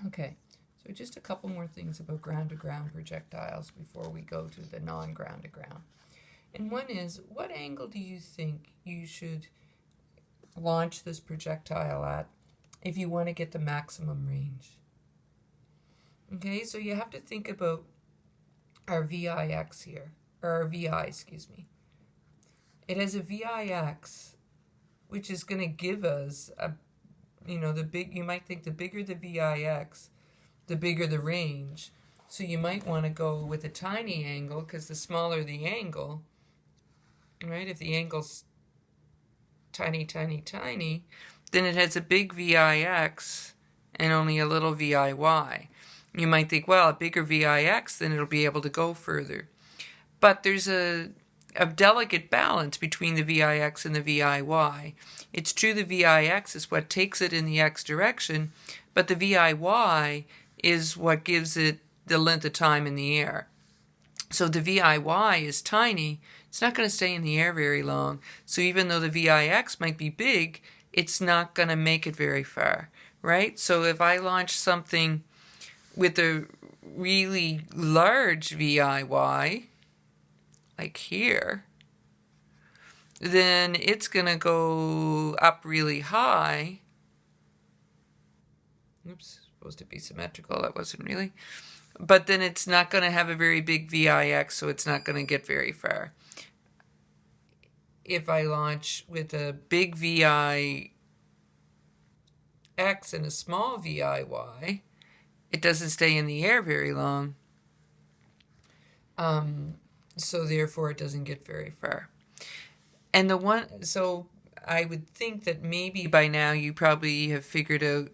Okay, so just a couple more things about ground-to-ground projectiles before we go to the non-ground-to-ground. And one is, what angle do you think you should launch this projectile at if you want to get the maximum range? Okay, so you have to think about our VIX here, or our VI, excuse me. It has a VIX, which is going to give us a, you might think the bigger the VIX, the bigger the range. So you might want to go with a tiny angle, because the smaller the angle, right, if the angle's tiny, tiny, tiny, then it has a big VIX and only a little VIY. You might think, well, a bigger VIX, then it'll be able to go further. But there's a delicate balance between the VIX and the VIY. It's true the VIX is what takes it in the X direction, but the VIY is what gives it the length of time in the air. So the VIY is tiny, it's not going to stay in the air very long. So even though the VIX might be big, it's not going to make it very far, right? So if I launch something with a really large VIY, like here, then it's going to go up really high. Oops, supposed to be symmetrical, that wasn't really. But then it's not going to have a very big VIX, so it's not going to get very far. If I launch with a big VIX and a small VIY, it doesn't stay in the air very long. So therefore it doesn't get very far. And so I would think that maybe by now you probably have figured out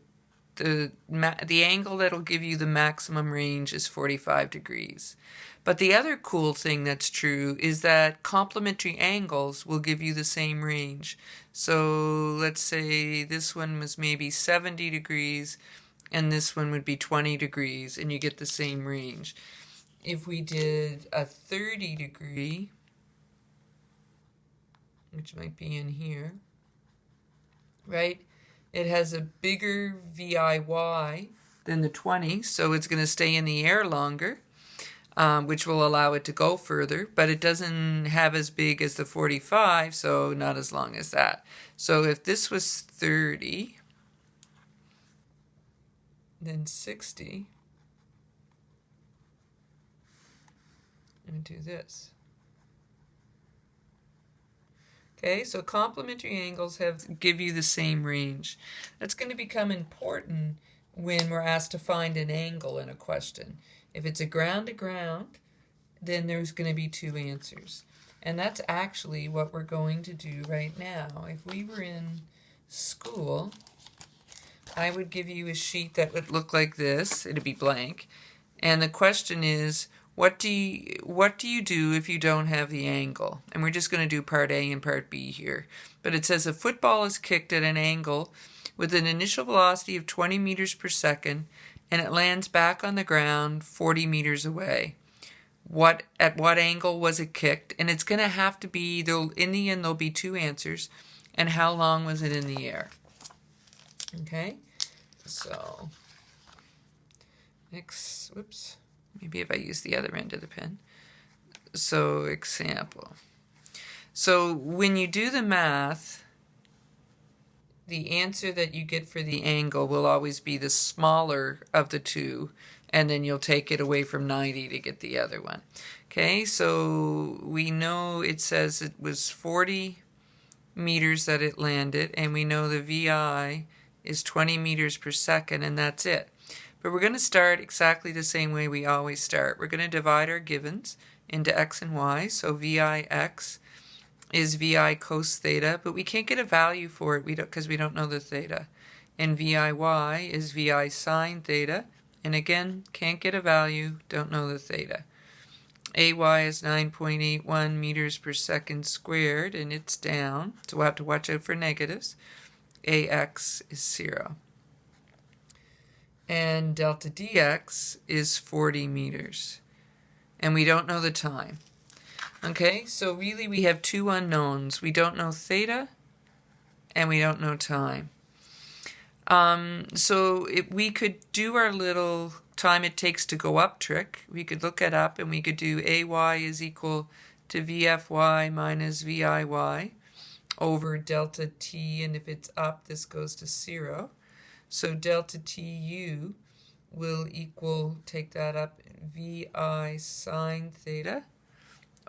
the angle that'll give you the maximum range is 45 degrees. But the other cool thing that's true is that complementary angles will give you the same range. So let's say this one was maybe 70 degrees and this one would be 20 degrees, and you get the same range. If we did a 30 degree, which might be in here, right? It has a bigger VIY than the 20, so it's going to stay in the air longer, which will allow it to go further, but it doesn't have as big as the 45, so not as long as that. So if this was 30, then 60, and do this. Okay, so complementary angles give you the same range. That's going to become important when we're asked to find an angle in a question. If it's a ground-to-ground, then there's going to be two answers. And that's actually what we're going to do right now. If we were in school, I would give you a sheet that would look like this. It'd be blank. And the question is, what do you do if you don't have the angle? And we're just going to do part A and part B here. But it says a football is kicked at an angle with an initial velocity of 20 meters per second, and it lands back on the ground 40 meters away. At what angle was it kicked? And it's going to have to be, in the end, there'll be two answers. And how long was it in the air? Okay, so whoops. Maybe if I use the other end of the pen. So example. So when you do the math, the answer that you get for the angle will always be the smaller of the two, and then you'll take it away from 90 to get the other one. Okay, so we know it says it was 40 meters that it landed, and we know the VI is 20 meters per second, and that's it. But we're going to start exactly the same way we always start. We're going to divide our givens into x and y. So VIX is VI cos theta, but we can't get a value for it because we don't know the theta. And VIY is VI sine theta, and again, can't get a value, don't know the theta. AY is 9.81 meters per second squared, and it's down, so we'll have to watch out for negatives. AX is 0. And delta dx is 40 meters. And we don't know the time. Okay, so really we have two unknowns. We don't know theta, and we don't know time. We could do our little time it takes to go up trick. We could look it up and we could do AY is equal to VFY minus VIY over delta T, and if it's up, this goes to 0. So delta TU will equal, take that up, VI sine theta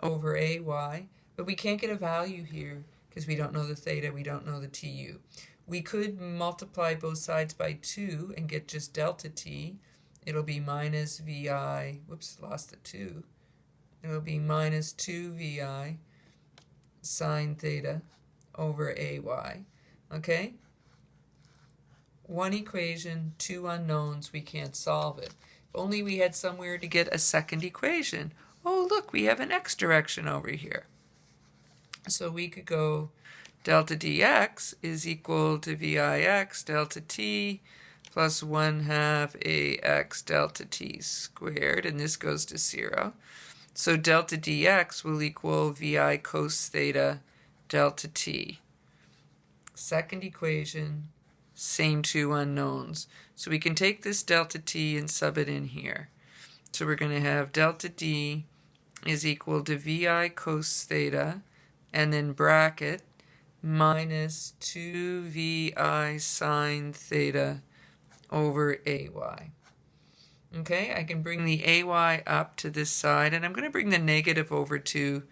over AY, but we can't get a value here because we don't know the theta, we don't know the TU. We could multiply both sides by 2 and get just delta T. It'll be minus VI, whoops, lost the 2. It'll be minus 2 VI sine theta over AY. Okay? One equation, two unknowns, we can't solve it. If only we had somewhere to get a second equation. Oh, look, we have an x direction over here. So we could go delta dx is equal to VIX delta t plus 1/2 AX delta t squared, and this goes to 0. So delta dx will equal VI cos theta delta t. Second equation, same two unknowns. So we can take this delta t and sub it in here. So we're going to have delta d is equal to VI cos theta, and then bracket minus 2 VI sine theta over AY. Okay, I can bring the AY up to this side, and I'm going to bring the negative over too,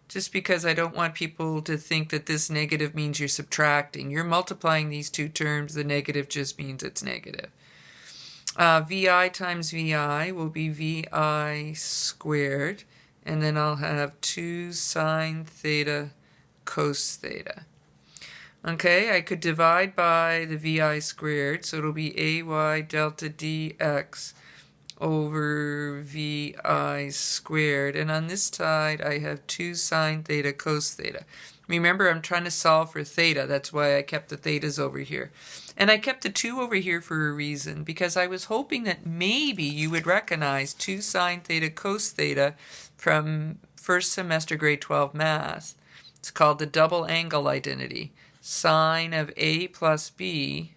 just because I don't want people to think that this negative means you're subtracting. You're multiplying these two terms, the negative just means it's negative. VI times VI will be VI squared, and then I'll have 2 sine theta cos theta. Okay, I could divide by the VI squared, so it'll be AY delta dx over VI squared. And on this side, I have 2 sine theta cos theta. Remember, I'm trying to solve for theta. That's why I kept the thetas over here. And I kept the 2 over here for a reason, because I was hoping that maybe you would recognize 2 sine theta cos theta from first semester grade 12 math. It's called the double angle identity. Sine of A plus B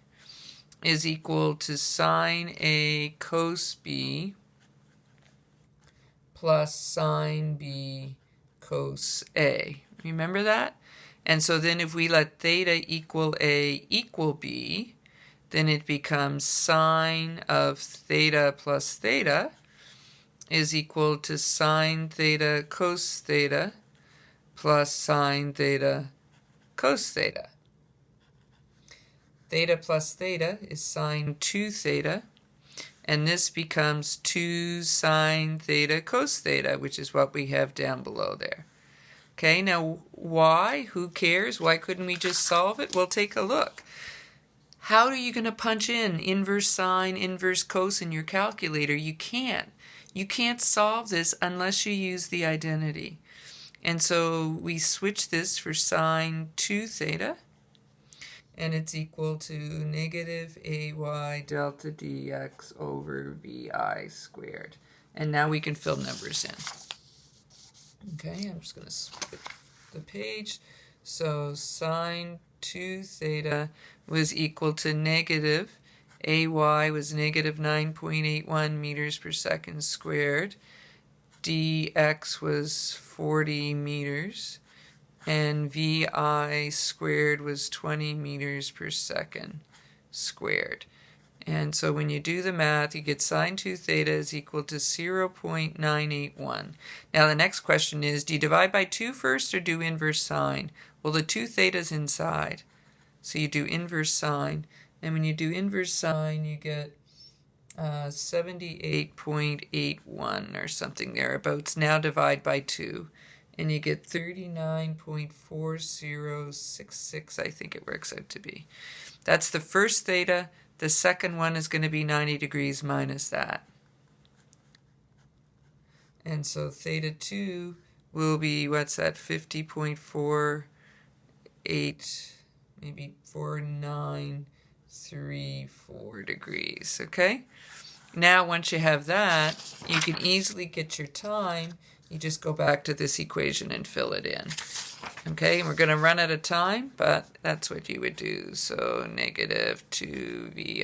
is equal to sine A cos B plus sine B cos A. Remember that? And so then if we let theta equal A equal B, then it becomes sine of theta plus theta is equal to sine theta cos theta plus sine theta cos theta. Theta plus theta is sine 2 theta, and this becomes 2 sine theta cos theta, which is what we have down below there. Okay, now why? Who cares? Why couldn't we just solve it? Well, take a look. How are you going to punch in inverse sine, inverse cos in your calculator? You can't. You can't solve this unless you use the identity. And so we switch this for sine 2 theta, and it's equal to negative AY delta dx over VI squared. And now we can fill numbers in. Okay, I'm just going to split the page. So sine 2 theta was equal to negative, AY was negative 9.81 meters per second squared, dx was 40 meters, and VI squared was 20 meters per second squared. And so when you do the math, you get sine 2 theta is equal to 0.981. Now the next question is, do you divide by 2 first or do inverse sine? Well, the 2 theta's inside, so you do inverse sine. And when you do inverse sine, you get 78.81 or something thereabouts. Now divide by 2. And you get 39.4066, I think it works out to be. That's the first theta. The second one is going to be 90 degrees minus that. And so theta 2 will be, what's that, 50.48, maybe 4934 degrees, okay? Now once you have that, you can easily get your time. You just go back to this equation and fill it in. Okay, and we're going to run out of time, but that's what you would do. So negative 2vi